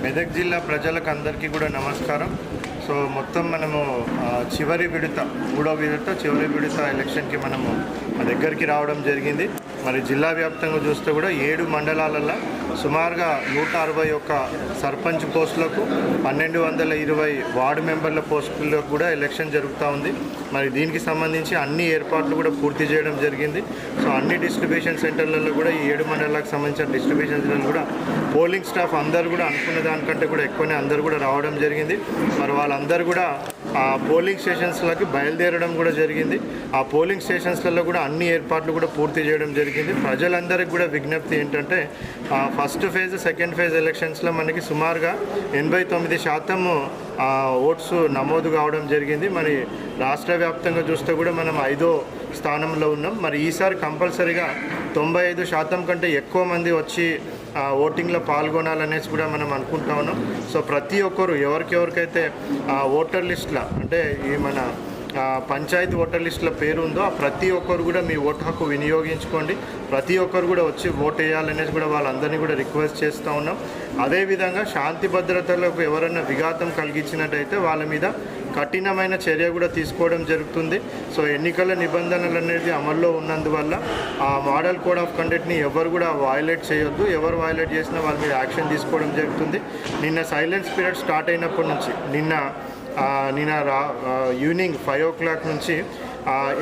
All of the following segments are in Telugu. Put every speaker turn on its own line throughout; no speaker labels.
మెదక్ జిల్లా ప్రజలకు అందరికీ కూడా నమస్కారం. సో మొత్తం మనము చివరి విడత చివరి విడత ఎలక్షన్కి మనము దగ్గరికి రావడం జరిగింది. మరి జిల్లా వ్యాప్తంగా చూస్తే కూడా 7 మండలాలలో సుమారుగా 161 సర్పంచ్ పోస్టులకు 1220 వార్డు మెంబర్ల పోస్టులకు కూడా ఎలక్షన్ జరుగుతూ ఉంది. మరి దీనికి సంబంధించి అన్ని ఏర్పాట్లు కూడా పూర్తి చేయడం జరిగింది. సో అన్ని డిస్ట్రిబ్యూషన్ సెంటర్లలో కూడా ఈ 7 మండలాలకు సంబంధించిన డిస్ట్రిబ్యూషన్ సెంటర్లు కూడా పోలింగ్ స్టాఫ్ అందరూ కూడా అనుకున్న దానికంటే కూడా ఎక్కువనే అందరూ కూడా రావడం జరిగింది. మరి వాళ్ళందరూ కూడా ఆ పోలింగ్ స్టేషన్స్లోకి బయలుదేరడం కూడా జరిగింది. ఆ పోలింగ్ స్టేషన్స్లలో కూడా అన్ని ఏర్పాట్లు కూడా పూర్తి చేయడం జరిగింది. ప్రజలందరికీ కూడా విజ్ఞప్తి ఏంటంటే ఫస్ట్ ఫేజ్ సెకండ్ ఫేజ్ ఎలక్షన్స్లో మనకి సుమారుగా 89% ఓట్స్ నమోదు కావడం జరిగింది. మరి రాష్ట్ర వ్యాప్తంగా చూస్తే కూడా మనం 5వ స్థానంలో ఉన్నాం. మరి ఈసారి కంపల్సరీగా 95% కంటే ఎక్కువ మంది వచ్చి ఓటింగ్లో పాల్గొనాలనేసి కూడా మనం అనుకుంటా ఉన్నాం. సో ప్రతి ఒక్కరు ఎవరికైతే ఓటర్ లిస్టులో అంటే ఈ మన పంచాయతీ ఓటర్ లిస్టుల పేరు ఉందో ఆ ప్రతి ఒక్కరు కూడా మీ ఓటు హక్కు వినియోగించుకోండి. ప్రతి ఒక్కరు కూడా వచ్చి ఓటు వేయాలనేసి కూడా వాళ్ళందరినీ కూడా రిక్వెస్ట్ చేస్తూ ఉన్నాం. అదేవిధంగా శాంతి భద్రతలకు ఎవరైనా విఘాతం కలిగించినట్టయితే వాళ్ళ మీద కఠినమైన చర్య కూడా తీసుకోవడం జరుగుతుంది. సో ఎన్నికల నిబంధనలు అనేది అమల్లో ఉన్నందువల్ల ఆ మోడల్ కోడ్ ఆఫ్ కండక్ట్ని ఎవరు కూడా వయలేట్ చేయొద్దు. ఎవరు వయలేట్ చేసినా వాళ్ళ మీద యాక్షన్ తీసుకోవడం జరుగుతుంది. నిన్న సైలెన్స్ పీరియడ్ స్టార్ట్ అయినప్పటి నుంచి నిన్న ఈవినింగ్ 5 o'clock నుంచి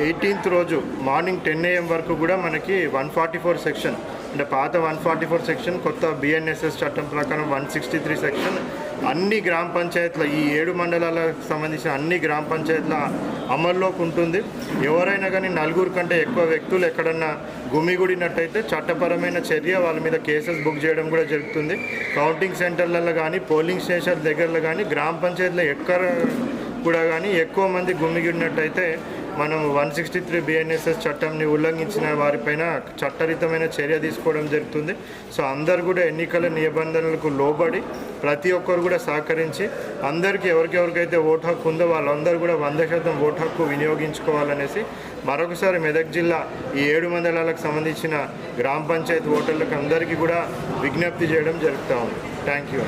18th రోజు మార్నింగ్ 10 AM వరకు కూడా మనకి 144 సెక్షన్ అంటే పాత 144 సెక్షన్, కొత్త BNSS చట్టం ప్రకారం 163 సెక్షన్ అన్ని గ్రామ పంచాయతీల ఈ 7 మండలాలకు సంబంధించిన అన్ని గ్రామ పంచాయతీల అమల్లోకి ఉంటుంది. ఎవరైనా కానీ 4 కంటే ఎక్కువ వ్యక్తులు ఎక్కడన్నా గుమిగూడినట్టయితే చట్టపరమైన చర్య వాళ్ళ మీద కేసెస్ బుక్ చేయడం కూడా జరుగుతుంది. కౌంటింగ్ సెంటర్లలో కానీ పోలింగ్ స్టేషన్ దగ్గరలో కానీ గ్రామ పంచాయతీలో ఎక్కడ కూడా కానీ ఎక్కువ మంది గుమిగూడినట్టయితే మనం 163 BNSS చట్టంని ఉల్లంఘించిన వారిపైన చట్టరీతమైన చర్య తీసుకోవడం జరుగుతుంది. సో అందరు కూడా ఎన్నికల నిబంధనలకు లోబడి ప్రతి ఒక్కరు కూడా సహకరించి అందరికీ ఎవరికైతే ఓటు హక్కు ఉందో వాళ్ళందరూ కూడా 100% ఓటు హక్కు వినియోగించుకోవాలనేసి మరొకసారి మెదక్ జిల్లా ఈ 7 మండలాలకు సంబంధించిన గ్రామ పంచాయతీ ఓటర్లకు అందరికీ కూడా విజ్ఞప్తి చేయడం జరుగుతూ ఉంది. Thank you.